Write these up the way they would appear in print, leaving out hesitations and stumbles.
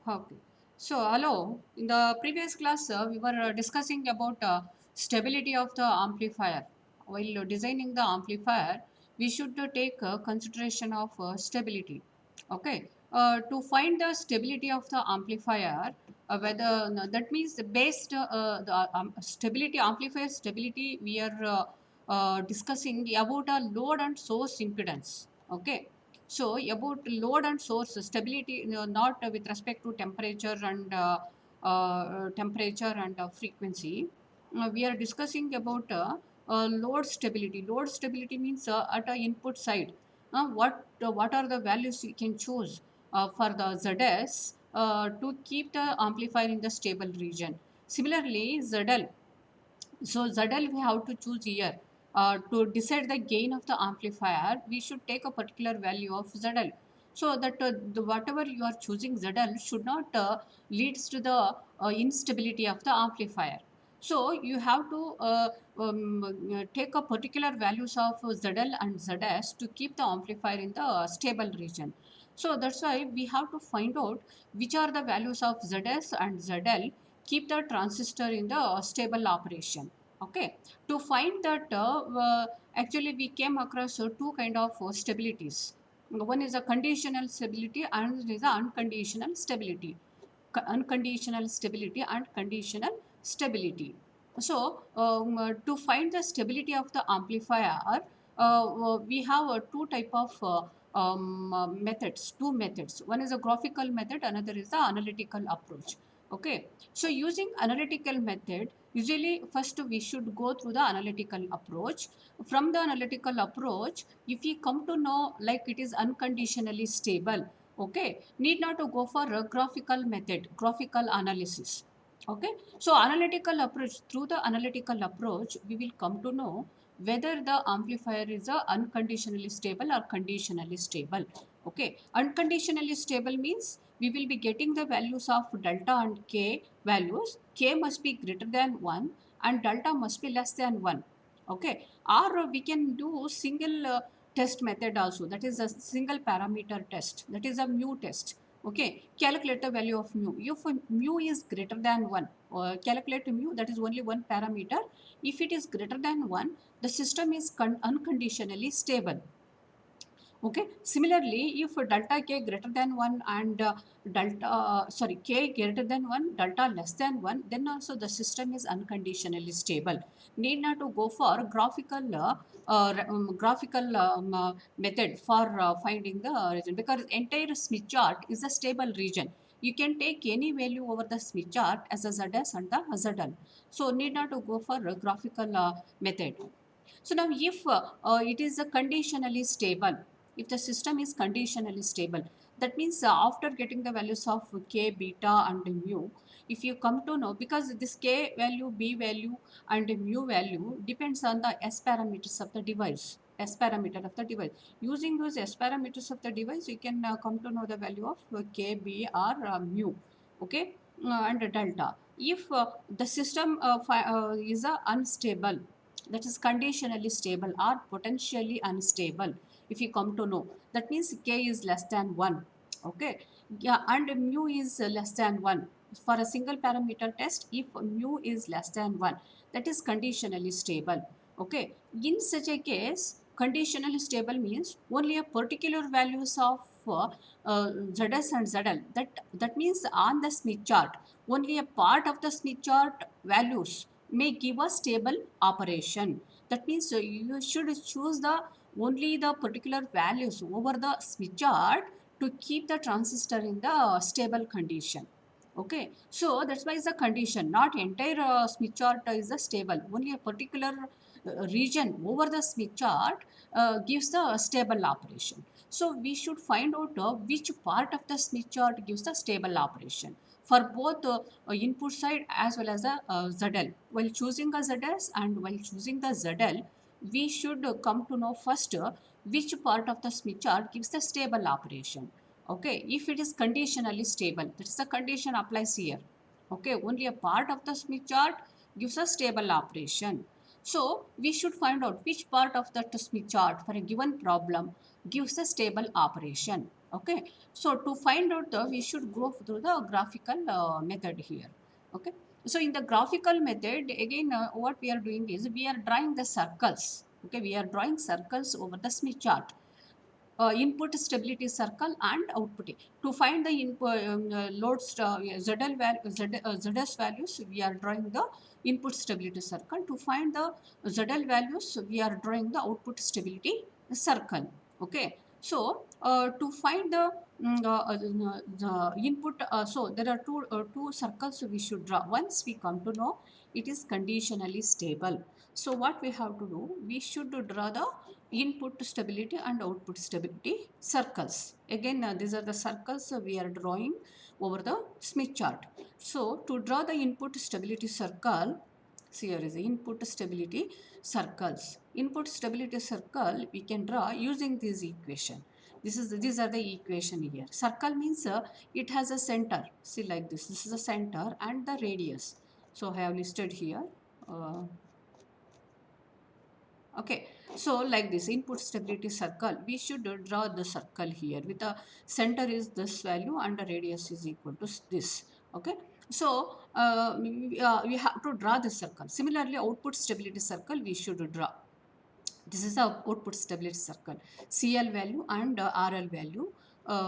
Okay. So, hello. In the previous class, we were discussing about stability of the amplifier. While designing the amplifier, we should take consideration of stability. Okay. To find the stability of the amplifier, whether no, that means the based the stability amplifier stability, we are discussing about a load and source impedance. Okay. So about load and source stability, not with respect to temperature and frequency. We are discussing about load stability. Load stability means at a input side. What are the values you can choose for the ZS to keep the amplifier in the stable region. Similarly, ZL, so ZL we have to choose here. To decide the gain of the amplifier, we should take a particular value of ZL. So that whatever you are choosing ZL should not leads to the instability of the amplifier. So you have to take a particular values of ZL and ZS to keep the amplifier in the stable region. So that's why we have to find out which are the values of ZS and ZL keep the transistor in the stable operation. Okay, to find that actually we came across two kind of stabilities. One is a conditional stability and is a unconditional stability. Unconditional stability and conditional stability. So to find the stability of the amplifier, we have two type of methods, two methods. One is a graphical method, another is the analytical approach. Okay, so using analytical method, usually first we should go through the analytical approach. From the analytical approach, if we come to know like it is unconditionally stable, okay, need not to go for a graphical method, graphical analysis. Okay, so analytical approach, through the analytical approach we will come to know whether the amplifier is a unconditionally stable or conditionally stable. Okay, unconditionally stable means we will be getting the values of delta and k values. K must be greater than 1 and delta must be less than 1. Okay, or we can do single test method also, that is a single parameter test, that is a mu test. Okay, calculate the value of mu. If mu is greater than 1, calculate mu, that is only one parameter. If it is greater than 1, the system is unconditionally stable. Okay, similarly if delta k greater than 1 and k greater than 1 delta less than 1, then also the system is unconditionally stable. Need not to go for graphical method for finding the region, because entire Smith chart is a stable region. You can take any value over the Smith chart as a ZS and the ZL. So need not to go for a graphical method. So now if it is a conditionally stable, if the system is conditionally stable, that means after getting the values of k, beta and mu, if you come to know, because this k value, b value and mu value depends on the S parameters of the device. S parameter of the device. Using those S parameters of the device, you can come to know the value of k, b or mu. Okay, and delta. If the system is unstable, that is conditionally stable or potentially unstable, if you come to know, that means k is less than 1. Okay, yeah, and mu is less than 1 for a single parameter test. If mu is less than 1, that is conditionally stable. Okay, in such a case, conditionally stable means only a particular values of ZS and ZL, that means on the Smith chart only a part of the Smith chart values may give a stable operation. That means you should choose the only the particular values over the Smith chart to keep the transistor in the stable condition. Okay, so that's why it's a condition, not entire Smith chart is a stable. Only a particular region over the Smith chart gives the stable operation. So we should find out which part of the Smith chart gives the stable operation for both input side as well as the ZL. While choosing a ZS and while choosing the ZL, we should come to know first which part of the Smith chart gives the stable operation. Okay, if it is conditionally stable, that is the condition applies here. Okay, only a part of the Smith chart gives a stable operation. So we should find out which part of the Smith chart for a given problem gives a stable operation. Okay, so to find out the, we should go through the graphical method here. Okay, so in the graphical method again, what we are doing is we are drawing the circles. Okay, we are drawing circles over the Smith chart. Input stability circle and output. To find the input load ZL value, ZS values, we are drawing the input stability circle. To find the ZL values, we are drawing the output stability circle. Okay. So to find the, the input, so there are two circles we should draw. Once we come to know it is conditionally stable. So what we have to do, we should draw the input stability and output stability circles. Again, these are the circles we are drawing over the Smith chart. So to draw the input stability circle, see here is the input stability circles. Input stability circle we can draw using this equation. These are the equation here. Circle means it has a center. See like this. This is the center and the radius. So I have listed here. Okay, so like this input stability circle, we should draw the circle here with the center is this value and the radius is equal to this. Okay, so we have to draw the circle. Similarly, output stability circle we should draw. This is the output stability circle. CL value and RL value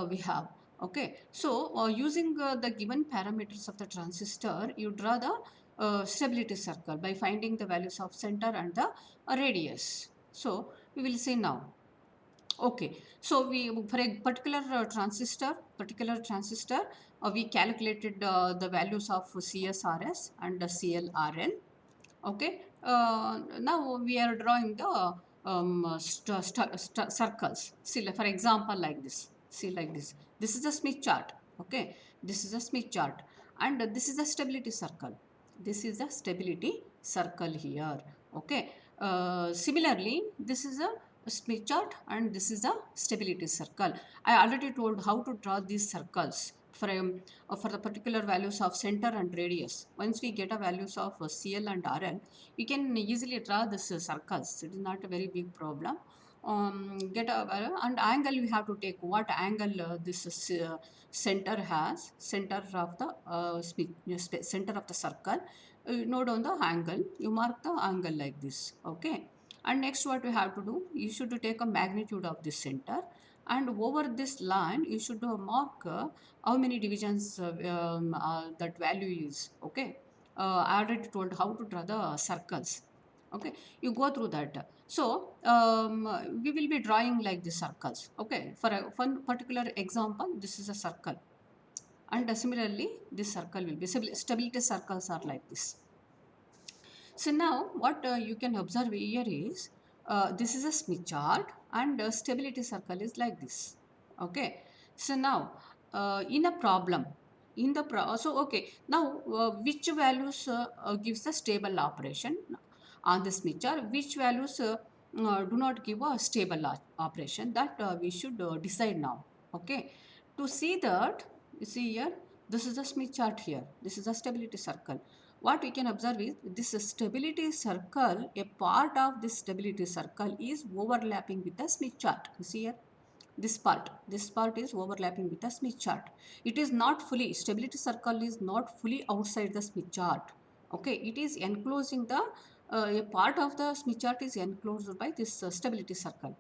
we have. Okay, so using the given parameters of the transistor, you draw the stability circle by finding the values of center and the radius. So we will see now. Okay, so we for a particular transistor, we calculated the values of CSRS and the CLRL. Okay, now we are drawing the circles. See, like, for example, like this. See, like this. This is a Smith chart. Okay, this is a Smith chart, and this is a stability circle. This is a stability circle here. Okay. Similarly, this is a Smith chart, and this is a stability circle. I already told how to draw these circles for the particular values of center and radius. Once we get a values of CL and RL, we can easily draw this circles. It is not a very big problem. Get a and angle we have to take what angle this center has, center of the center of the circle. Note on the angle, you mark the angle like this. Okay, and next what we have to do, you should take a magnitude of this center, and over this line you should mark how many divisions that value is. Okay, I already told how to draw the circles. Okay, you go through that. So we will be drawing like the circles. Okay, for one particular example, this is a circle, and similarly this circle will be stability circles are like this. So now what you can observe here is this is a Smith chart, and stability circle is like this. Okay, so now in a problem, so okay, now which values gives the stable operation on the Smith chart, which values do not give a stable operation, that we should decide now. Okay, to see that, you see here, this is a Smith chart here, this is a stability circle. What we can observe is this stability circle, a part of this stability circle is overlapping with the Smith chart. You see here, this part is overlapping with the Smith chart. It is not fully, stability circle is not fully outside the Smith chart. Okay, it is enclosing the a part of the Smith chart is enclosed by this stability circle,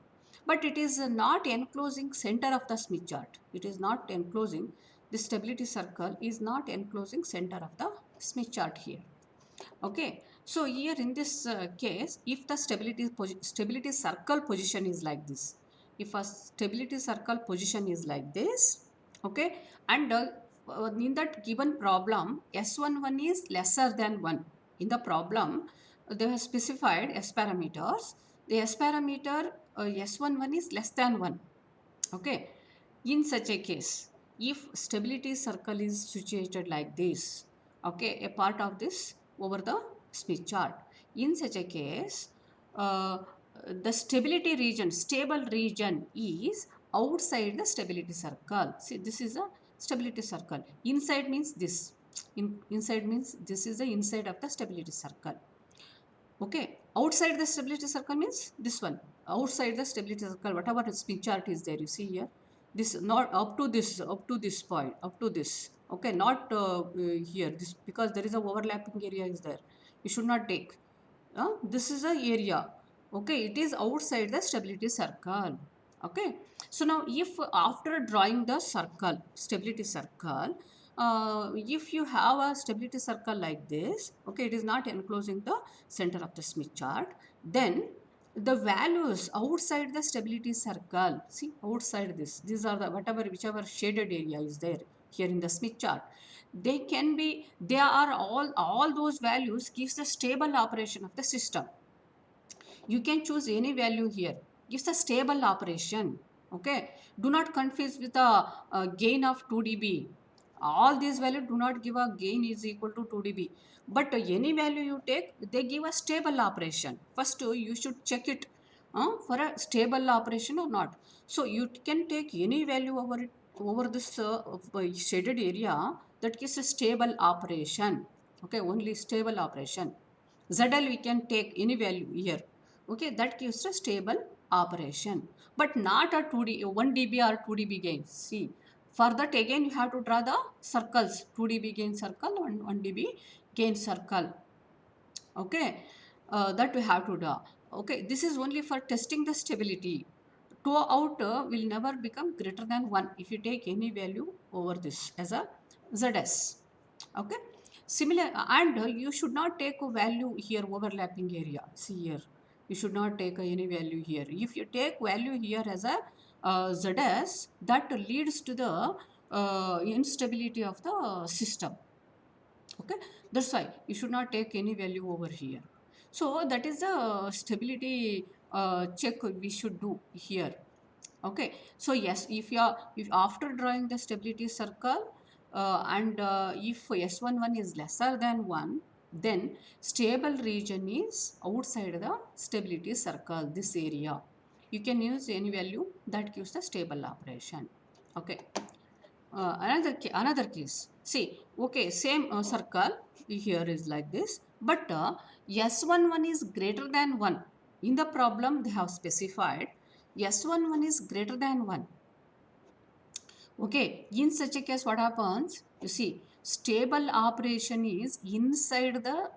but it is not enclosing center of the Smith chart. It is not enclosing, the stability circle is not enclosing center of the Smith chart here. Okay, so here in this case, if the stability circle position is like this, if a stability circle position is like this, okay, and in that given problem, S11 is lesser than 1. In the problem, they have specified S parameters. The S parameter S11 is less than 1. Okay, in such a case, if stability circle is situated like this, okay, a part of this over the Smith chart, in such a case, the stability region, stable region is outside the stability circle. See, this is a stability circle. Inside means this. Inside means this is the inside of the stability circle. Okay, outside the stability circle means this one. Outside the stability circle, whatever Smith chart is there, you see here, this not up to this point, up to this, okay, not here, this, because there is a overlapping area is there, you should not take. This is a area, okay, it is outside the stability circle. Okay, so now if after drawing the circle, stability circle, if you have a stability circle like this, okay, it is not enclosing the center of the Smith chart, then the values outside the stability circle, see outside this, these are the whatever whichever shaded area is there here in the Smith chart, they can be, they are all those values gives the stable operation of the system. You can choose any value here, gives a stable operation. Okay, do not confuse with the gain of 2 dB. All these values do not give a gain is equal to 2 dB, but any value you take, they give a stable operation. First you should check it for a stable operation or not. So you can take any value over it, over this shaded area, that gives a stable operation. Okay, only stable operation. ZL we can take any value here. Okay, that gives a stable operation, but not a 2D, 1 dB or 2 dB gain. See, for that again you have to draw the circles, 2 dB gain circle and 1 dB gain circle. Okay, that we have to do. Okay, this is only for testing the stability. 2 out will never become greater than 1 if you take any value over this as a ZS. Okay, similar, and you should not take a value here overlapping area. See here, you should not take any value here. If you take value here as a ZS, that leads to the instability of the system. Okay, that's why you should not take any value over here. So that is the stability check we should do here. Okay, so yes, if you are, if after drawing the stability circle and if S11 is lesser than 1, then stable region is outside the stability circle, this area. You can use any value that gives the stable operation. Okay, another case, see, okay, same circle here is like this, but S11 is greater than 1. In the problem they have specified S11 is greater than 1. Okay, in such a case what happens, you see, stable operation is inside the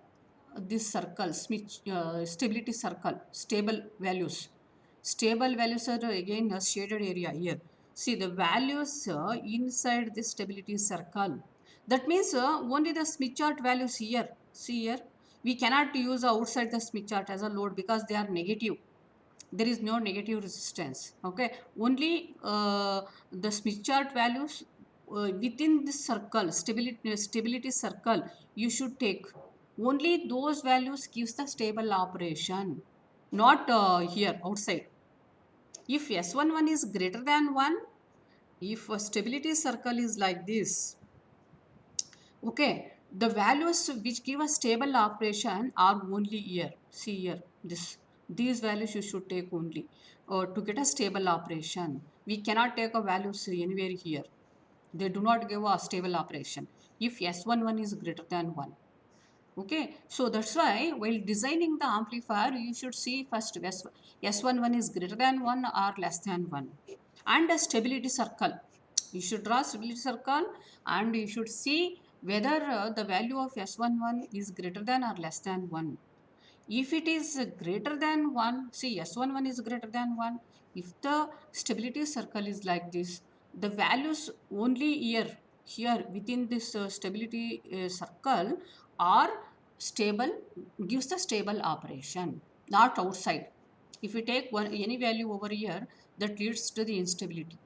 this circle, stability circle, stable values are again a shaded area here. See the values inside the stability circle, that means only the Smith chart values here. See here, we cannot use outside the Smith chart as a load because they are negative, there is no negative resistance. Okay, only the Smith chart values within this circle, stability circle, you should take only those values gives the stable operation, not here outside. If S11 is greater than 1, if a stability circle is like this, okay, the values which give a stable operation are only here. See here, these values you should take only to get a stable operation. We cannot take a values anywhere here, they do not give a stable operation if S11 is greater than 1. Okay, so that's why while designing the amplifier, you should see first S11 is greater than 1 or less than 1, and a stability circle. You should draw stability circle and you should see whether the value of S11 is greater than or less than 1. If it is greater than 1, see S11 is greater than 1. If the stability circle is like this, the values only here within this stability circle are stable, gives the stable operation, not outside. If we take any value over here, that leads to the instability.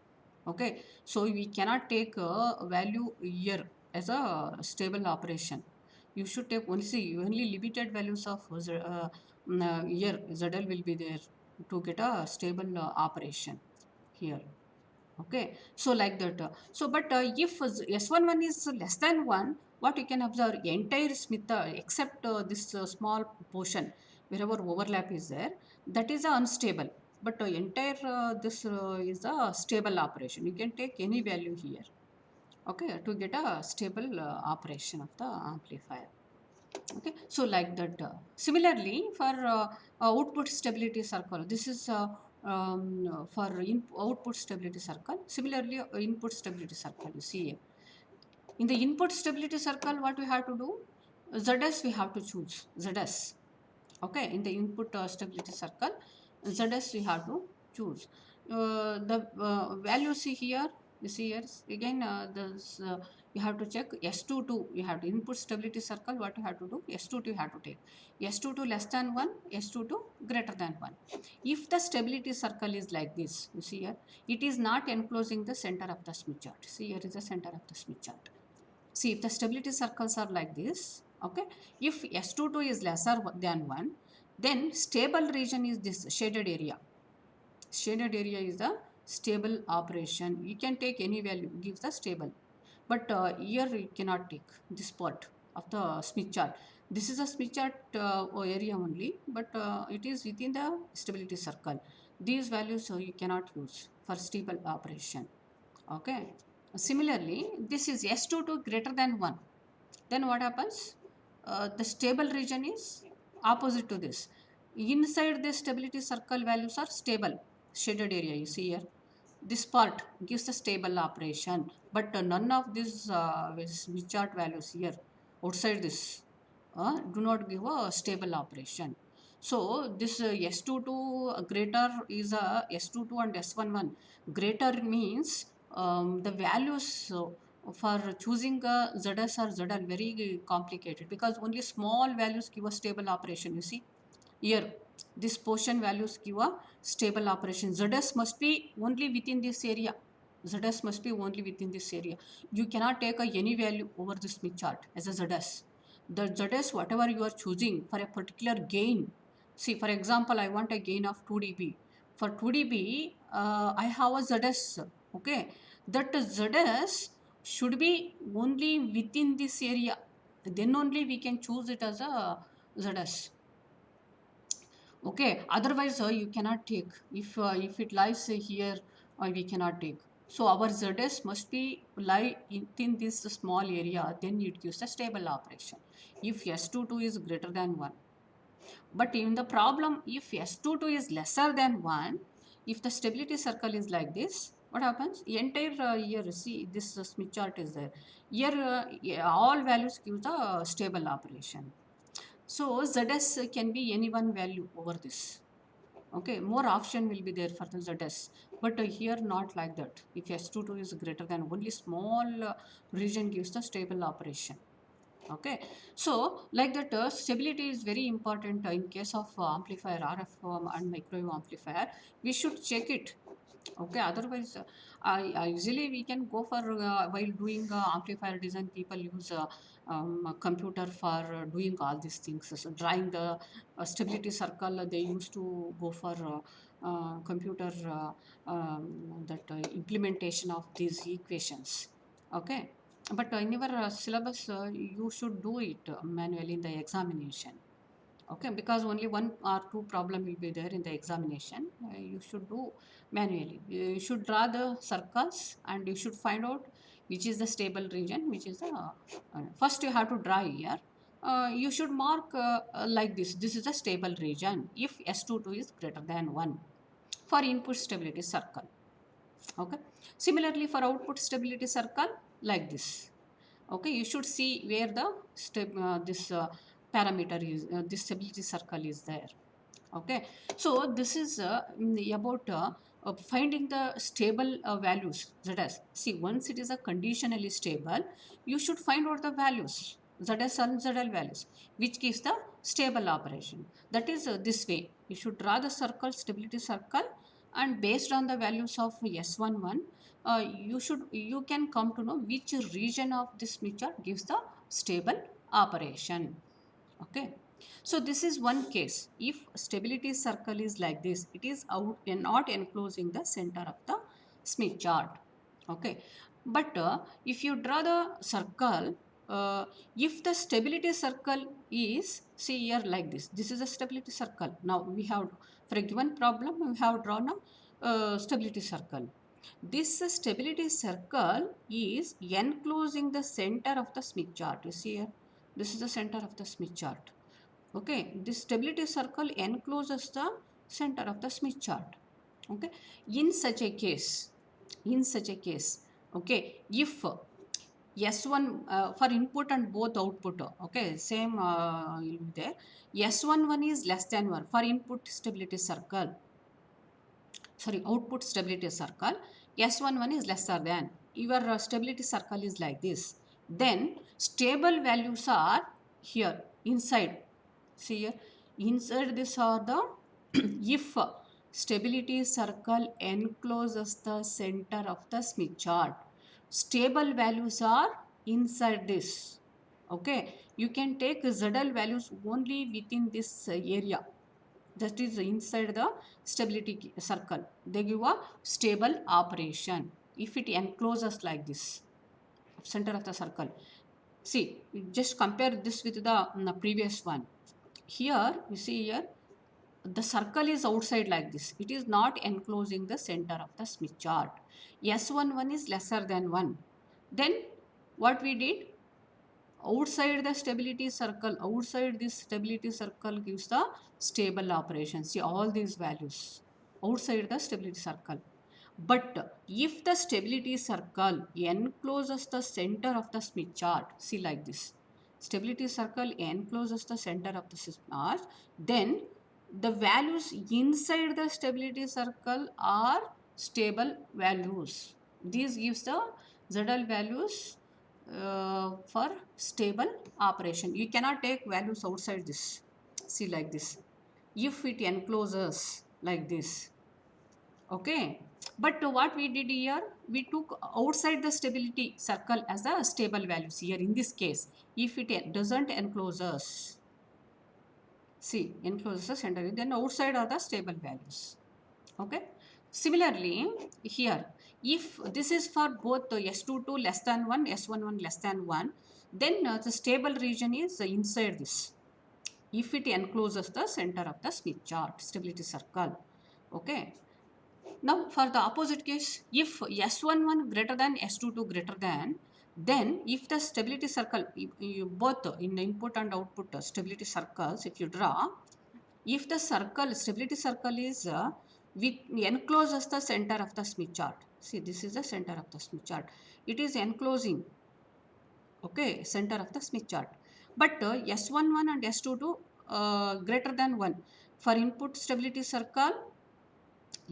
Okay, so we cannot take a value here as a stable operation. You should take only, see, only limited values of here ZL will be there to get a stable operation here. Okay, so like that. So, but if S11 is less than 1, what you can observe, entire Smith, except this small portion, wherever overlap is there, that is unstable. But entire this is a stable operation. You can take any value here, okay, to get a stable operation of the amplifier. Okay, so like that. Similarly, for output stability circle, this is for output stability circle. Similarly, input stability circle, you see here. In the input stability circle, what we have to do? ZS we have to choose, ZS. Okay, in the input stability circle, ZS we have to choose. The value see here, you see here, again this, you have to check S22, you have to input stability circle, what you have to do? S22 you have to take. S22 less than 1, S22 greater than 1. If the stability circle is like this, you see here, it is not enclosing the center of the Smith chart. See here is the center of the Smith chart. See, if the stability circles are like this, okay, if S22 is lesser than 1, then stable region is this shaded area. Shaded area is the stable operation. You can take any value, gives the stable. But here you cannot take this part of the Smith chart. This is a Smith chart area only, but it is within the stability circle. These values you cannot use for stable operation. Okay. Similarly, this is S22 greater than 1. Then what happens? The stable region is opposite to this. Inside this stability circle values are stable. Shaded area you see here. This part gives the stable operation, but none of these Smith chart values here outside this do not give a stable operation. So this S22 greater is a S22 and S11. Greater means the values for choosing ZS or ZL very complicated, because only small values give a stable operation. You see here, this portion values give a stable operation. ZS must be only within this area. ZS must be only within this area. You cannot take any value over the Smith chart as a ZS. The ZS, whatever you are choosing for a particular gain. See, for example, I want a gain of 2 dB. For 2 dB, I have a ZS. Okay, that ZS should be only within this area. Then only we can choose it as a ZS. Okay, otherwise you cannot take. If it lies here, we cannot take. So our ZS must be lie within this small area, then it gives a stable operation. If S22 is greater than 1. But in the problem, if S22 is lesser than 1, if the stability circle is like this, what happens? Entire here, see this Smith chart is there. Here yeah, all values give the stable operation. So ZS can be any one value over this. Okay, more option will be there for the ZS, but here not like that. If S22 is greater than, only small region gives the stable operation. Okay, so like that stability is very important in case of amplifier, RF and microwave amplifier. We should check it. Okay, otherwise usually we can go for while doing amplifier design, people use a computer for doing all these things. So drawing the stability circle, they used to go for computer that implementation of these equations. Okay, but in your syllabus you should do it manually in the examination. Okay, because only one or two problem will be there in the examination. You should do manually. You should draw the circles and you should find out which is the stable region, which is the first you have to draw here. You should mark like this is a stable region if S22 is greater than 1 for input stability circle. Okay, similarly for output stability circle, like this. Okay, you should see where the this parameter is, this stability circle is there. Okay, so this is about finding the stable values. ZS, see, once it is a conditionally stable, you should find out the values ZS and ZL values which gives the stable operation. That is this way you should draw the circle, stability circle, and based on the values of S11, you can come to know which region of this Smith chart gives the stable operation. Okay, so this is one case. If stability circle is like this, it is out and not enclosing the center of the Smith chart. Okay, but if you draw the circle, if the stability circle is, see here like this is a stability circle. Now we have, for a given problem, we have drawn a stability circle. This stability circle is enclosing the center of the Smith chart. You see here, this is the center of the Smith chart. Okay, this stability circle encloses the center of the Smith chart. Okay, in such a case, in such a case, okay, if S1 for input and both output, okay, same will be there. S11 is less than 1 for input stability circle, sorry, output stability circle. S11 is lesser than, your stability circle is like this. Then stable values are here inside. See here, inside this are the if stability circle encloses the center of the Smith chart, stable values are inside this. Okay, you can take ZL values only within this area, that is inside the stability circle. They give a stable operation if it encloses like this, center of the circle. See, just compare this with the previous one. Here you see here, the circle is outside like this, it is not enclosing the center of the Smith chart. S11 is lesser than 1. Then what we did, outside the stability circle, outside this stability circle gives the stable operation. See all these values outside the stability circle. But if the stability circle encloses the center of the Smith chart, see like this, stability circle encloses the center of the Smith chart, then the values inside the stability circle are stable values. This gives the ZL values for stable operation. You cannot take values outside this. See like this. If it encloses like this, okay. But what we did here, we took outside the stability circle as a stable values here in this case. If it doesn't encloses, see encloses the center, then outside are the stable values. Okay. Similarly, here, if this is for both S22 less than 1, S11 less than 1, then the stable region is inside this. If it encloses the center of the Smith chart, stability circle. Okay. Now, for the opposite case, if S11 greater than S22 greater than, then if the stability circle, you both in the input and output stability circles, if you draw, if the circle, stability circle is with encloses the center of the Smith chart. See, this is the center of the Smith chart. It is enclosing, okay, center of the Smith chart. But S11 and S22 greater than 1. For input stability circle,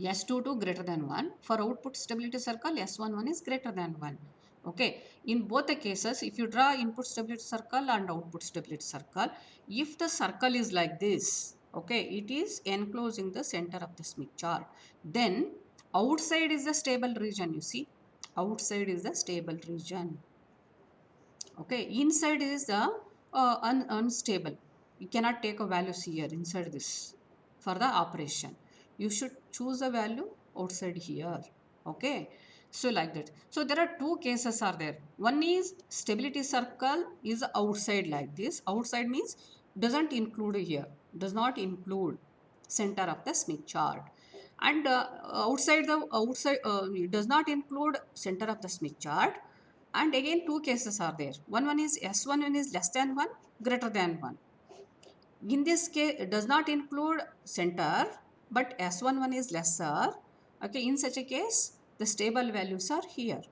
S22 greater than 1. For output stability circle, S11 is greater than 1. Okay. In both the cases, if you draw input stability circle and output stability circle, if the circle is like this, okay, it is enclosing the center of the Smith chart. Then outside is the stable region, you see. Outside is the stable region. Okay. Inside is the unstable. You cannot take a values here inside this for the operation. You should choose a value outside here. Okay. So like that. So there are two cases are there. One is stability circle is outside like this. Outside means doesn't include here. Does not include center of the Smith chart. And outside the outside does not include center of the Smith chart. And again two cases are there. One is S11 is less than 1, greater than 1. In this case, it does not include center, but S11 is lesser. Okay, in such a case, the stable values are here.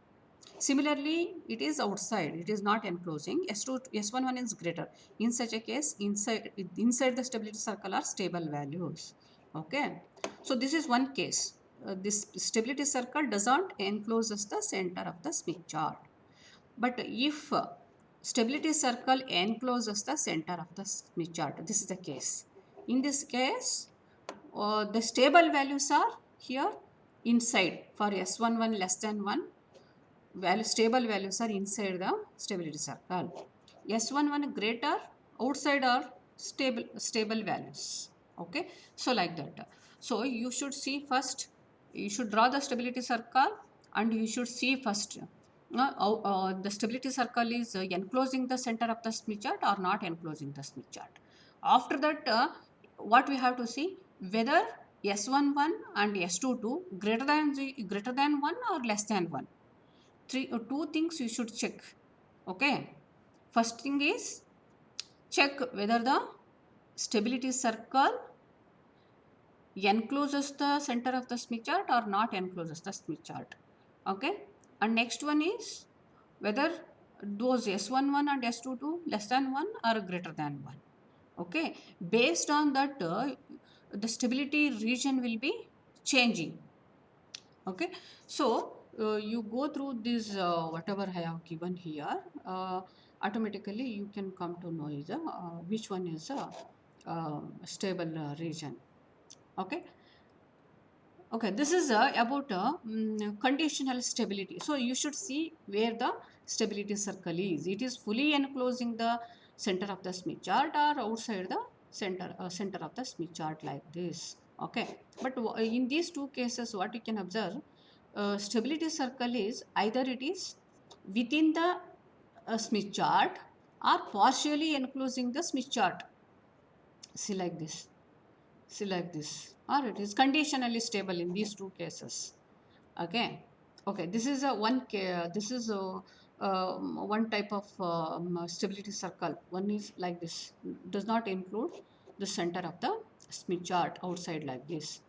Similarly, it is outside, it is not enclosing. S11 is greater. In such a case, inside the stability circle are stable values. Okay, so this is one case. This stability circle doesn't encloses the center of the Smith chart. But if stability circle encloses the center of the Smith chart, this is the case. In this case, the stable values are here inside. For S11 less than 1, stable values are inside the stability circle. S11 greater, outside are stable values. Okay, so like that. So you should see first, you should draw the stability circle and you should see first the stability circle is enclosing the center of the Smith chart or not enclosing the Smith chart. After that, what we have to see, whether S11 and S22 greater than 1 or less than 1. Two things you should check. Okay, first thing is check whether the stability circle encloses the center of the Smith chart or not encloses the Smith chart. Okay. And next one is whether those S11 and S22 less than 1 or greater than 1. Okay. Based on that, the stability region will be changing. Okay. So you go through this whatever I have given here, automatically you can come to know is which one is a stable region. Okay. Okay, this is about conditional stability. So you should see where the stability circle is. It is fully enclosing the center of the Smith chart or outside the center of the Smith chart like this. Okay, but in these two cases, what you can observe, stability circle is either it is within the Smith chart or partially enclosing the Smith chart. See like this. See like this, or it is conditionally stable in these two cases. Okay. Okay, this is a this is a one type of stability circle. One is like this, does not include the center of the Smith chart outside like this.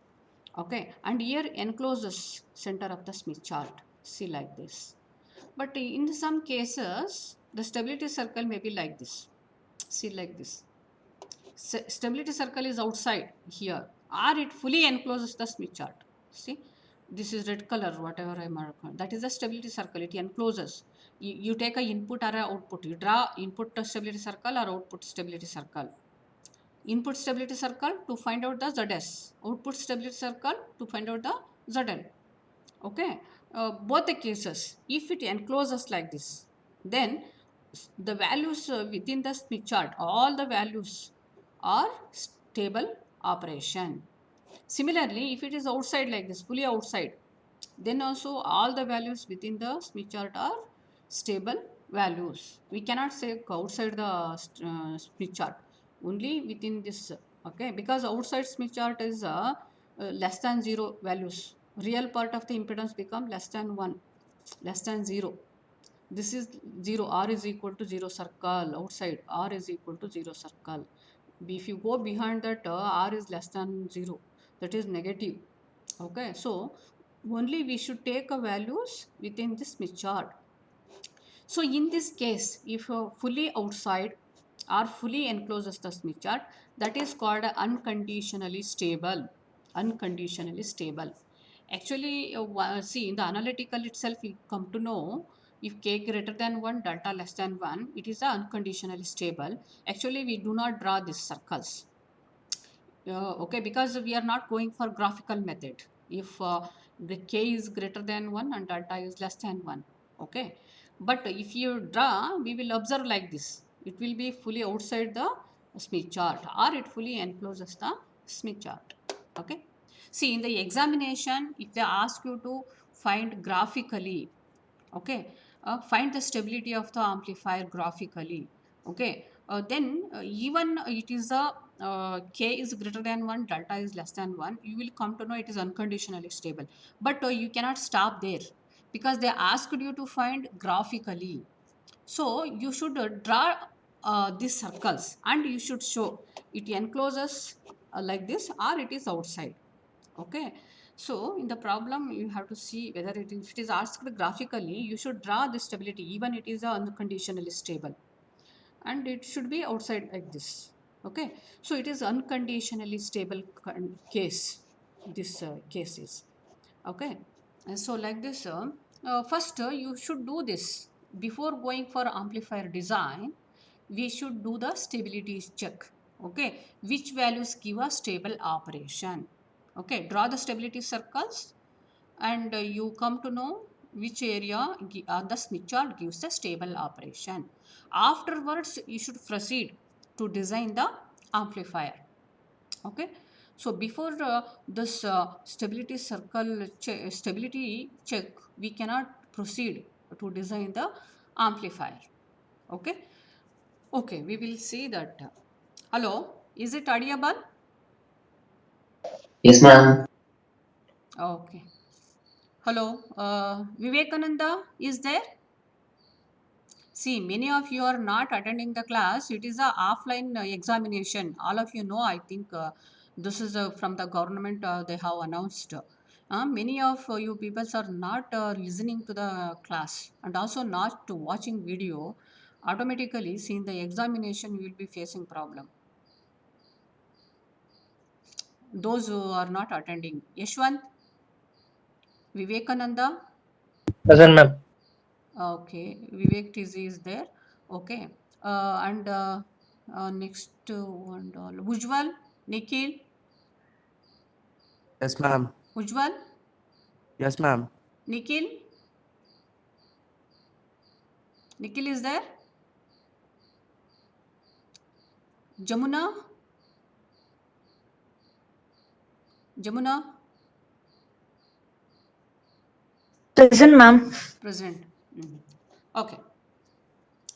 Okay, and here encloses center of the Smith chart. See like this. But in some cases, the stability circle may be like this. See like this. Stability circle is outside here, or it fully encloses the Smith chart. See, this is red color, whatever I mark on. That is the stability circle. It encloses. You take a input or a output. You draw input stability circle or output stability circle. Input stability circle to find out the ZS. Output stability circle to find out the ZL. Okay. Both the cases, if it encloses like this, then the values within the Smith chart, all the values are stable operation. Similarly, if it is outside like this, fully outside, then also all the values within the Smith chart are stable values. We cannot say outside the Smith chart, only within this. Okay, because outside Smith chart is less than 0 values. Real part of the impedance become less than 1, less than 0. This is 0. R is equal to 0 circle. Outside R is equal to 0 circle. If you go behind that, R is less than 0. That is negative. Okay, so only we should take a values within this Smith chart. So in this case, if fully outside or fully encloses the Smith chart, that is called unconditionally stable. Unconditionally stable. Actually, see in the analytical itself, we come to know if k greater than 1, delta less than 1, it is unconditionally stable. Actually, we do not draw these circles. Okay, because we are not going for graphical method. If the k is greater than 1 and delta is less than 1. Okay, but if you draw, we will observe like this. It will be fully outside the Smith chart or it fully encloses the Smith chart. Okay. See, in the examination, if they ask you to find graphically, okay, find the stability of the amplifier graphically. Okay, then even it is a k is greater than 1, delta is less than 1, you will come to know it is unconditionally stable. But you cannot stop there, because they asked you to find graphically. So you should draw these circles and you should show it encloses like this or it is outside. Okay, so in the problem you have to see whether if it is asked graphically, you should draw the stability even it is unconditionally stable, and it should be outside like this. Okay, so it is unconditionally stable case. This case is okay. And so like this, first you should do this before going for amplifier design. We should do the stability check. Okay, which values give a stable operation. Okay, draw the stability circles and you come to know which area on the Smith chart gives the stable operation. Afterwards, you should proceed to design the amplifier. Okay, so before this stability check, we cannot proceed to design the amplifier. Okay, okay, we will see that. Hello, is it audible? Yes, ma'am. Okay. Hello, Vivekananda is there? See, many of you are not attending the class. It is a offline examination. All of you know, I think, This is from the government, they have announced. Many of you people are not listening to the class and also not to watching video. Automatically, seeing the examination, you will be facing problem. Those who are not attending. Yashwant, Vivekananda, Present, ma'am. okay, Vivek TZ is there. Okay, and next one, Ujjwal, Nikhil, Yes, ma'am. Ujjwal, Yes, ma'am. Nikhil, Nikhil is there. Jamuna, Jamuna, Present, ma'am. present. Mhm. Okay.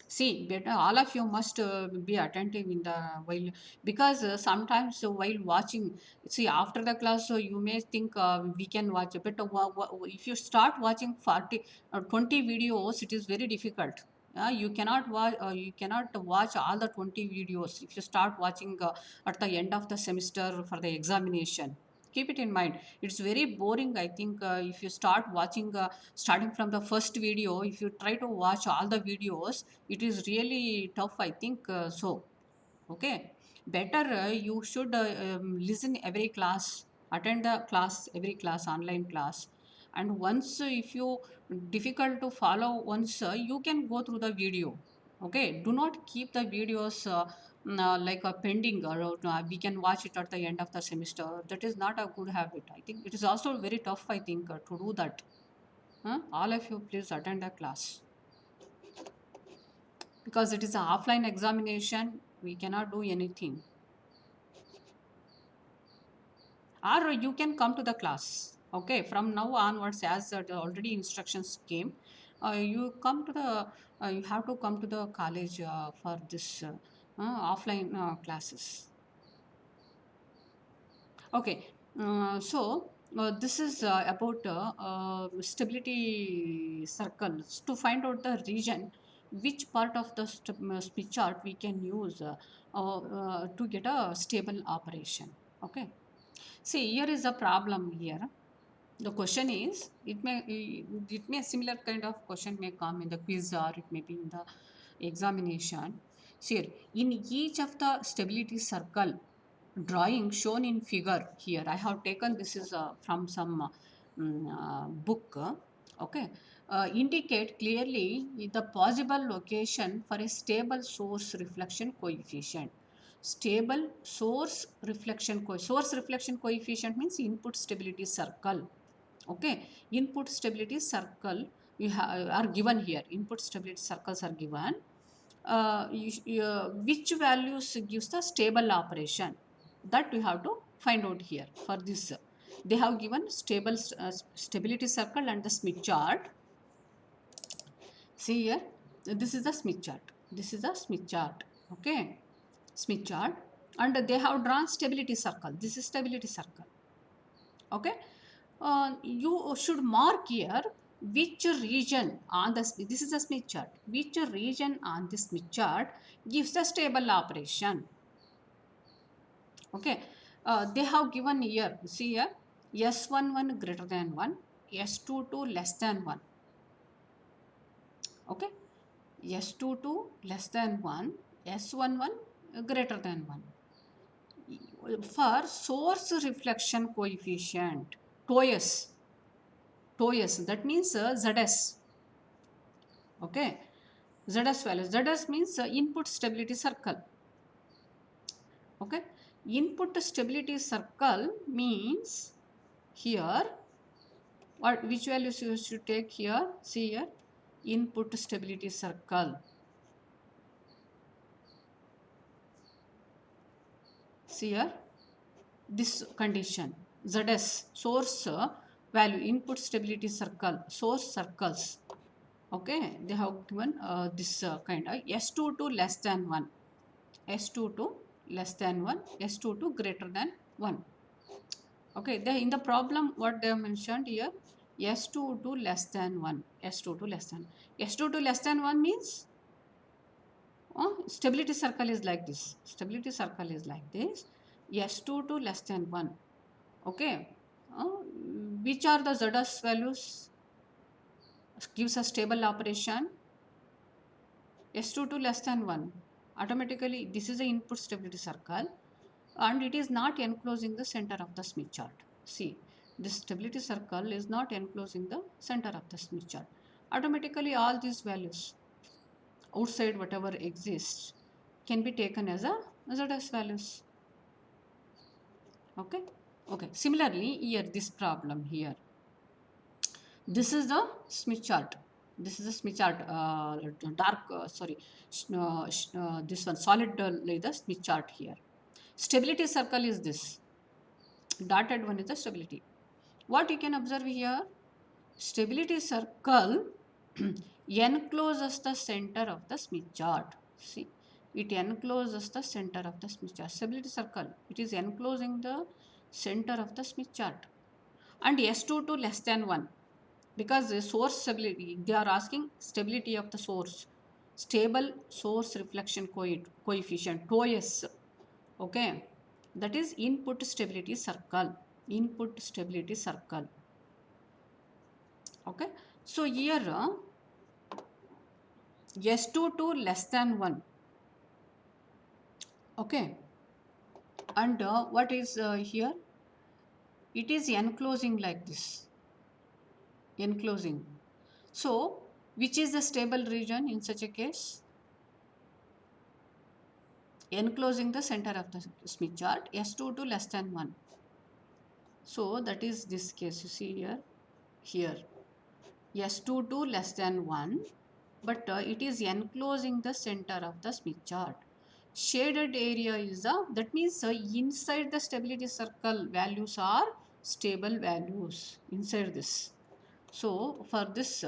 See, better all of you must be attentive in the while, because sometimes while watching, see after the class, so you may think we can watch, but if you start watching 40 or 20 videos, it is very difficult. You cannot watch. You cannot watch all the 20 videos if you start watching at the end of the semester for the examination. Keep it in mind. It's very boring. I think if you start watching, starting from the first video, if you try to watch all the videos, it is really tough, I think so. Okay, better you should listen every class, attend the class, every class, online class. And once if you difficult to follow, once you can go through the video. Okay, do not keep the videos like a pending, or we can watch it at the end of the semester. That is not a good habit. I think it is also very tough, I think to do that. All of you please attend the class, because it is an offline examination. We cannot do anything. Or you can come to the class. Okay, from now onwards, as already instructions came, you come to the you have to come to the college for this offline classes. Okay, so this is about stability circles to find out the region, which part of the speech chart we can use to get a stable operation. Okay, see, here is a problem here. The question is, it may similar kind of question may come in the quiz, or it may be in the examination. See, in each of the stability circle drawing shown in figure here, I have taken this is from some book. Okay, indicate clearly the possible location for a stable source reflection coefficient. Stable source reflection coefficient means input stability circle. Okay, input stability circle are given here. Input stability circles are given. Which values gives the stable operation, that we have to find out here. For this, they have given stability circle and the Smith chart. See here, this is the Smith chart. This is the Smith chart. Okay, Smith chart, and they have drawn stability circle. This is stability circle. Okay, you should mark here which region on the this is a Smith chart. Which region on the Smith chart gives the stable operation. Okay, they have given here. See here, S11 greater than 1, S22 less than 1. Okay, S22 less than 1, S11 greater than 1. For source reflection coefficient, TOES, TOES, that means ZS. Okay, ZS value. ZS means input stability circle. Okay, input stability circle means here what, which values you should take here. See here, input stability circle. See here, this condition ZS source value, input stability circle, source circles. Okay, they have given this kind of S22 less than 1, S22 less than 1, S22 greater than 1. Okay, they, in the problem what they have mentioned here, S22 less than 1, S22 less than, S22 less than 1 means stability circle is like this. Stability circle is like this. S2 to less than 1. Okay. Which are the ZS values? Gives a stable operation. S2 to less than 1. Automatically, this is the input stability circle and it is not enclosing the center of the Smith chart. See, this stability circle is not enclosing the center of the Smith chart. Automatically, all these values outside whatever exists can be taken as a ZS values. Okay. Okay. Similarly, here this problem here. This is the Smith chart. This is a Smith chart. Dark. This one solid like the Smith chart here. Stability circle is this. Dotted one is the stability. What you can observe here? Stability circle encloses the center of the Smith chart. See, it encloses the center of the Smith chart. Stability circle. It is enclosing the center of the Smith chart. And S2 to less than 1. Because the source stability, they are asking stability of the source. Stable source reflection coefficient, TOS. Okay. That is input stability circle. Input stability circle. Okay. So here S2 to less than 1. Okay. And what is here? It is enclosing like this. Enclosing. So, which is the stable region in such a case? Enclosing the center of the Smith chart, S2 to less than 1. So, that is this case you see here. S2 to less than 1, but it is enclosing the center of the Smith chart. Shaded area is that means inside the stability circle values are stable values inside this. So for this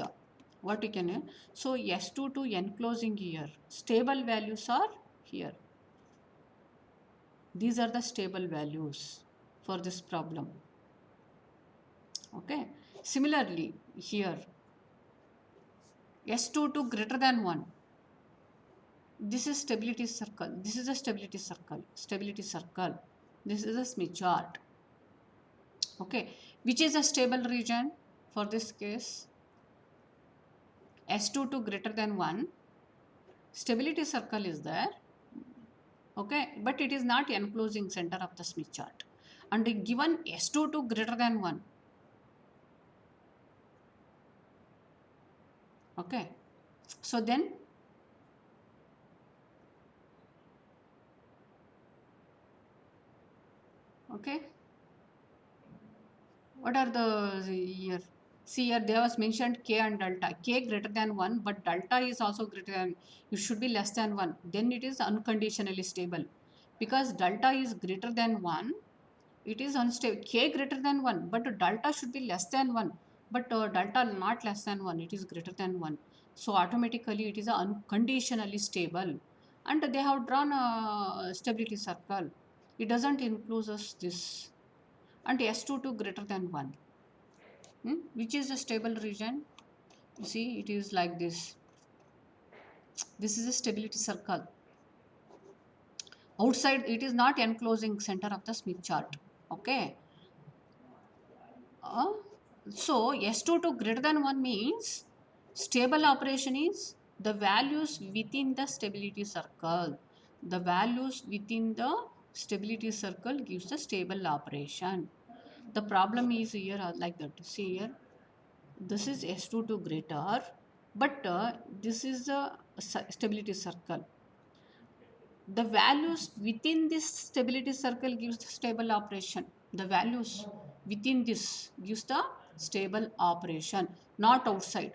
what you can so S2 to enclosing here, stable values are here. These are the stable values for this problem. Okay. Similarly here S2 to greater than 1. This is stability circle. This is a stability circle. Stability circle. This is a Smith chart. Okay. Which is a stable region for this case? S2 to greater than 1. Stability circle is there. Okay. But it is not enclosing center of the Smith chart. And given S2 to greater than 1. Okay. So then okay, what are the here? See here there was mentioned K and delta. K greater than 1, but delta is also greater than, it should be less than 1. Then it is unconditionally stable. Because delta is greater than 1, it is unstable. K greater than 1, but delta should be less than 1. But delta not less than 1, it is greater than 1. So automatically it is unconditionally stable. And they have drawn a stability circle. It doesn't include this. And S2 to greater than 1. Which is a stable region? You see, it is like this. This is a stability circle. Outside, it is not enclosing center of the Smith chart. Okay. So, S2 to greater than 1 means stable operation is the values within the stability circle. The values within the stability circle gives the stable operation. The problem is here like that. See here, this is S2 to greater, but this is a stability circle. The values within this stability circle gives the stable operation. The values within this gives the stable operation, not outside.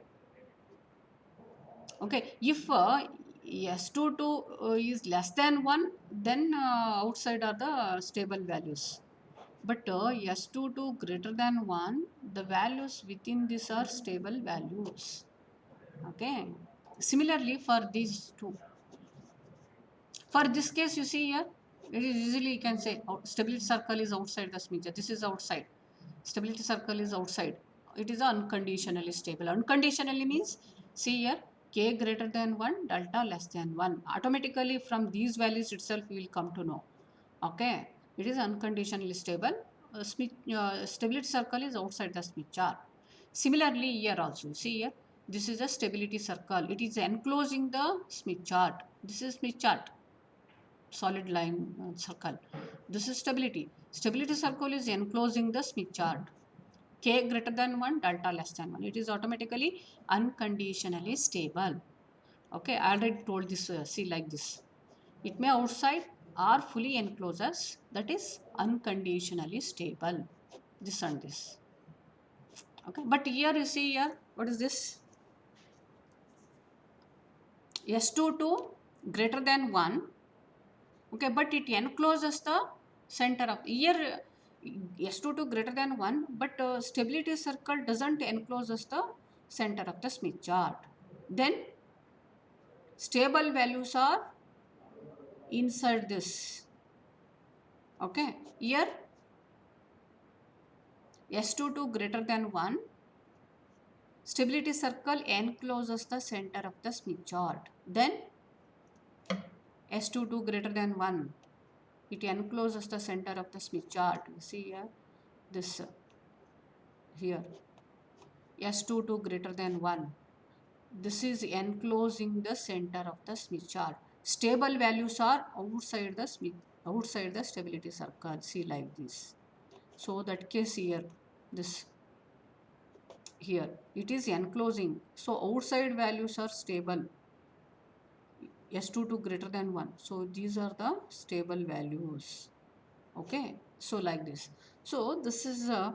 Okay, if S2 to is less than 1, then outside are the stable values. But S2 to greater than 1, the values within this are stable values. Okay. Similarly, for these two. For this case, you see here, it is usually you can say stability circle is outside the Smith chart. This is outside. Stability circle is outside. It is unconditionally stable. Unconditionally means, see here, K greater than 1, delta less than 1. Automatically from these values itself we will come to know. Okay. It is unconditionally stable. Stability circle is outside the Smith chart. Similarly, here also, see here, this is a stability circle. It is enclosing the Smith chart. This is Smith chart, solid line circle. This is stability. Stability circle is enclosing the Smith chart. K greater than 1, delta less than 1. It is automatically unconditionally stable. Okay, I already told this, see like this. It may outside or fully encloses, that is unconditionally stable. This and this. Okay, but here you see here, what is this? S22 greater than 1. Okay, but it encloses the center of here. S22 greater than 1, but stability circle doesn't encloses the center of the Smith chart. Then stable values are inside this. Okay, here S22 greater than 1, stability circle encloses the center of the Smith chart. Then S22 greater than 1, it encloses the center of the Smith chart. You see here, this here, S22 greater than 1. This is enclosing the center of the Smith chart. Stable values are outside the stability circle. See like this. So that case here, this here, it is enclosing. So outside values are stable. S22 greater than 1. So these are the stable values. Okay, so like this. So this is a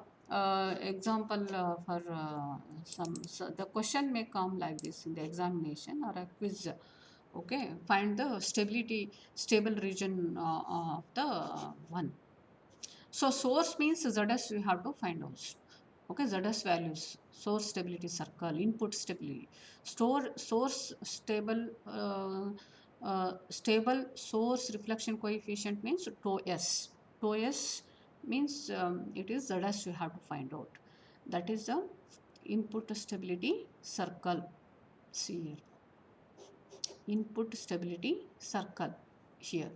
example for so the question may come like this in the examination or a quiz. Okay, find the stable region of the one. So source means ZS we have to find out. Okay, ZS values, source stability circle, input stability, source stable source reflection coefficient means tau s. Tau s means it is ZS we have to find out. That is the input stability circle. See here, input stability circle here.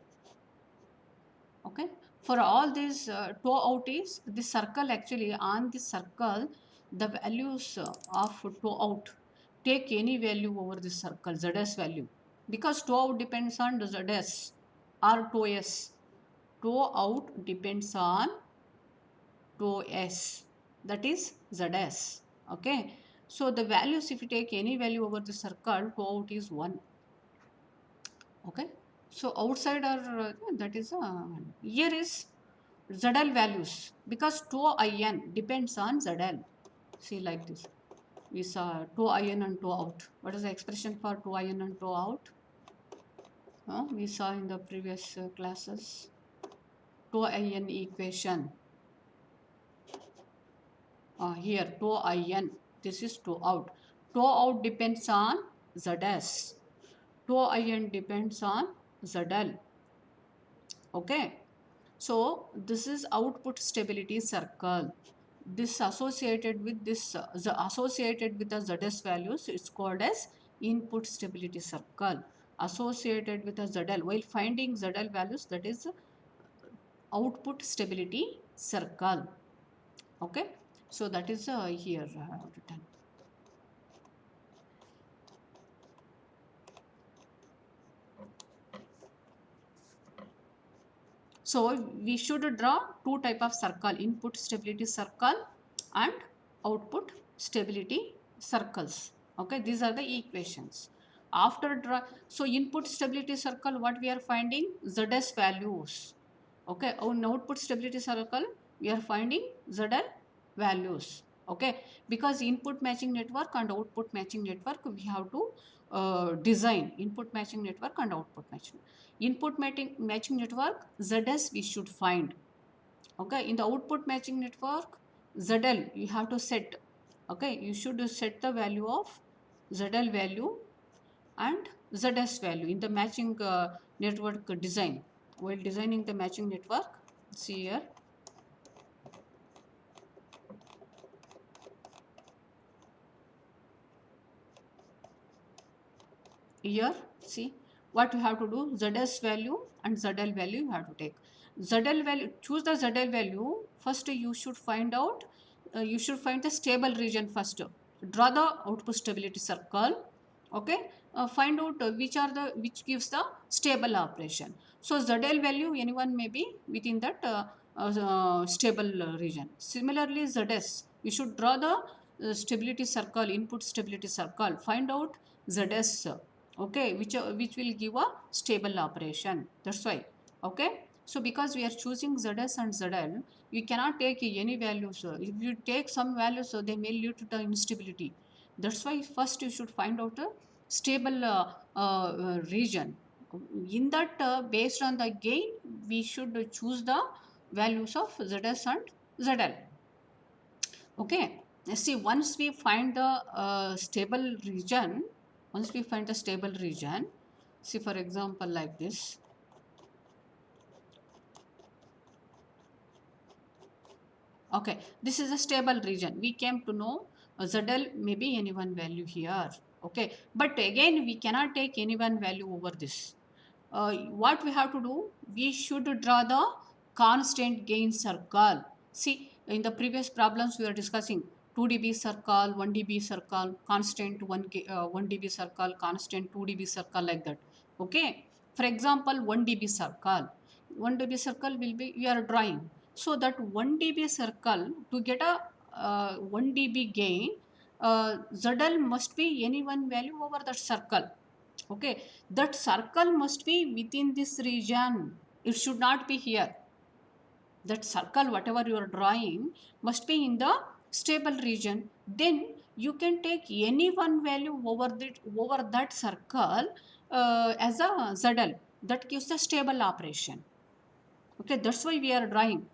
Okay, for all these tau out is the circle, actually on the circle the values of tau out take any value over the circle ZS value, because tau out depends on the ZS or tau s. Tau out depends on tau s, that is ZS. Okay, so the values, if you take any value over the circle, tau out is 1. Okay, so outside are that is here is ZL values, because tau in depends on ZL. See like this. We saw tau in and tau out. What is the expression for tau in and tau out? We saw in the previous classes. Tau in equation. Here tau in. This is tau out. Tau out depends on ZS. Tau in depends on ZL. Okay. So this is output stability circle. This associated with this associated with the ZS values, it's called as input stability circle. Associated with the ZL, while finding ZL values, that is output stability circle. Okay, so that is here written. So we should draw two type of circle, input stability circle and output stability circles. Okay, these are the equations. After draw, so input stability circle, what we are finding? ZS values. Okay, on output stability circle, we are finding ZL values. Okay, because input matching network and output matching network, we have to design input matching network and output matching. Input matching network, ZS we should find. Okay, in the output matching network, ZL you have to set. Okay, you should set the value of ZL value and ZS value in the matching network design. While designing the matching network, see here. Here, see what you have to do, ZS value and ZL value you have to take. ZL value, choose the ZL value. First you should find out, you should find the stable region first. Draw the output stability circle. Okay, find out which gives the stable operation. So ZL value, anyone may be within that stable region. Similarly, ZS, you should draw the stability circle, input stability circle. Find out ZS, okay, which will give a stable operation. That's why. Okay, so because we are choosing ZS and ZL, you cannot take any values. If you take some values, they may lead to the instability. That's why first you should find out a stable region. In that, based on the gain, we should choose the values of ZS and ZL. Okay, see, once we find the stable region, see, for example, like this. Okay, this is a stable region. We came to know ZL may be any one value here. Okay, but again, we cannot take any one value over this. What we have to do? We should draw the constant gain circle. See, in the previous problems we are discussing 2 dB circle, 1 dB circle, constant 1 dB circle, constant 2 dB circle, like that. Okay, for example, 1 dB circle. 1 dB circle will be, we are drawing. So that 1 dB circle, to get a 1 dB gain, ZL must be any one value over that circle. Okay, that circle must be within this region. It should not be here. That circle, whatever you are drawing, must be in the stable region. Then you can take any one value over that circle as a ZL. That gives the stable operation. Okay, that's why we are drawing.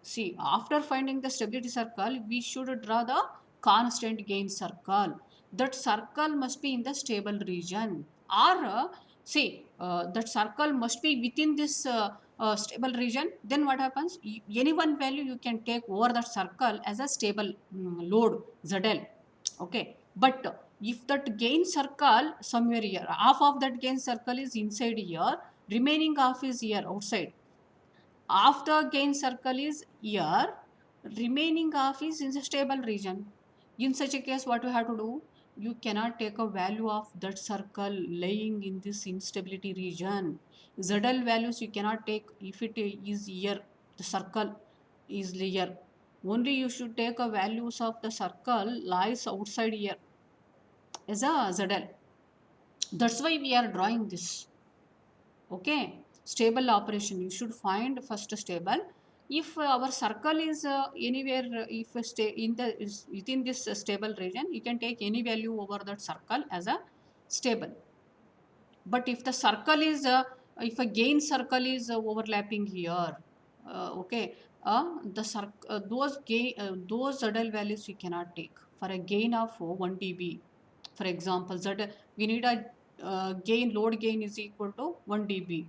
See, after finding the stability circle, we should draw the constant gain circle. That circle must be in the stable region. Or, that circle must be within this stable region. Then what happens? Any one value you can take over that circle as a stable load, ZL. Okay, but if that gain circle somewhere here, half of that gain circle is inside here, remaining half is here outside. After gain circle is here, remaining half is in the stable region. In such a case, what you have to do? You cannot take a value of that circle lying in this instability region. ZL values you cannot take if it is here, the circle is here. Only you should take a values of the circle lies outside here as a ZL. That's why we are drawing this. Okay, stable operation, you should find first stable. If our circle is anywhere, if stay in the within this stable region, you can take any value over that circle as a stable. But if the circle is if a gain circle is overlapping here, okay, those ZL values we cannot take for a gain of 1 dB. For example, we need a gain, load gain is equal to 1 dB.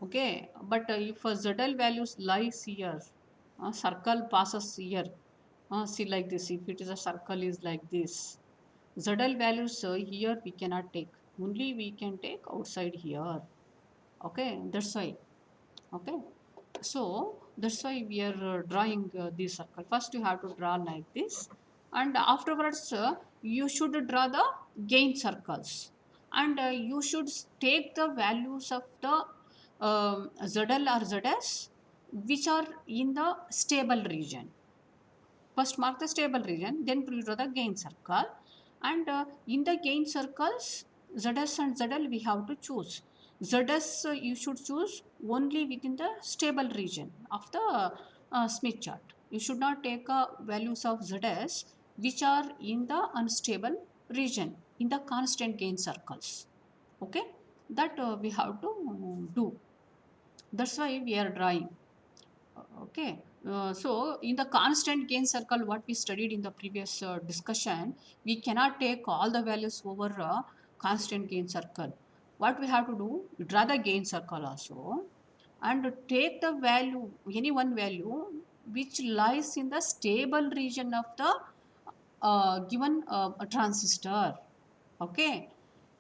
Okay, but if ZL values lies here, circle passes here, see, like this, if it is a circle is like this, ZL values here we cannot take, only we can take outside here. Okay, that's why. Okay, so that's why we are drawing this circle. First you have to draw like this, and afterwards you should draw the gain circles, and you should take the values of the ZL or ZS which are in the stable region. First mark the stable region, then draw the gain circle, and in the gain circles, ZS and ZL we have to choose. ZS you should choose only within the stable region of the Smith chart. You should not take values of ZS which are in the unstable region in the constant gain circles. Okay, that we have to do. That's why we are drawing. Okay, so in the constant gain circle, what we studied in the previous discussion, we cannot take all the values over constant gain circle. What we have to do, draw the gain circle also, and take the value, any one value which lies in the stable region of the given transistor. Okay,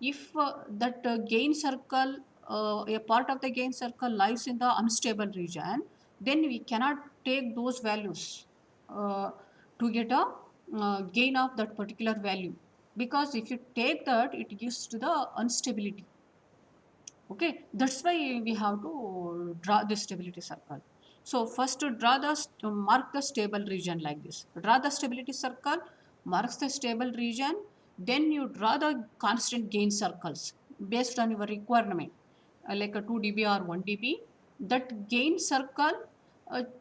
if that gain circle a part of the gain circle lies in the unstable region, then we cannot take those values to get a gain of that particular value, because if you take that, it gives to the instability. Okay, that's why we have to draw the stability circle. So first to draw to mark the stable region like this. Draw the stability circle, marks the stable region, then you draw the constant gain circles based on your requirement, like a 2 dB or 1 dB. That gain circle,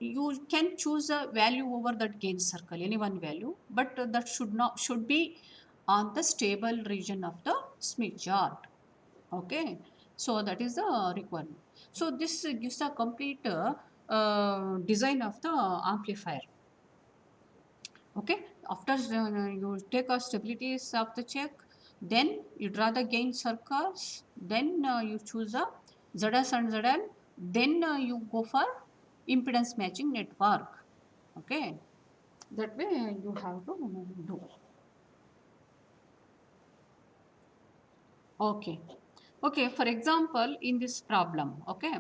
you can choose a value over that gain circle, any one value, but that should be on the stable region of the Smith chart. Okay, so that is the requirement. So this gives a complete design of the amplifier. Okay, after you take a stabilities of the check, then you draw the gain circles, then you choose a ZS and ZL, then you go for impedance matching network. Okay, that way you have to do. Okay. Okay, for example, in this problem, okay.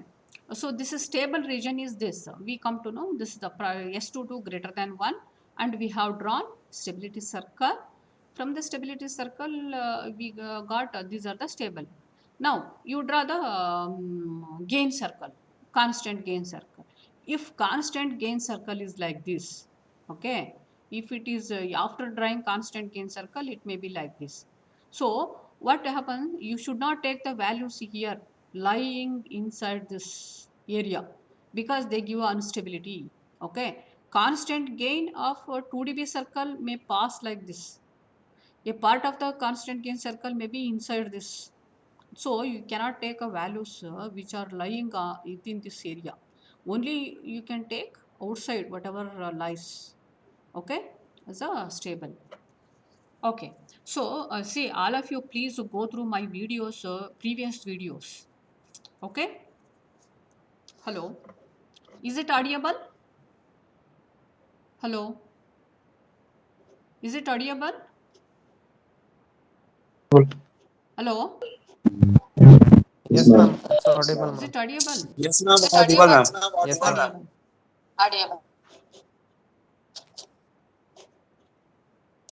So this is stable region is this. We come to know this is the S22 greater than 1, and we have drawn stability circle. From the stability circle, we got these are the stable. Now you draw the gain circle, constant gain circle. If constant gain circle is like this, okay. If it is after drawing constant gain circle, it may be like this. So what happens? You should not take the values here lying inside this area, because they give instability. Okay, constant gain of a 2 dB circle may pass like this. A part of the constant gain circle may be inside this. So you cannot take a values which are lying within this area. Only you can take outside whatever lies. Okay, as a stable. Okay, so see, all of you please go through my videos, previous videos. Okay, hello, is it audible? Hello, is it audible? Hello, Yes, ma'am. It's audible, is ma'am. it audible? Yes, ma'am. Audible, ma'am. Yes, ma'am. Audible.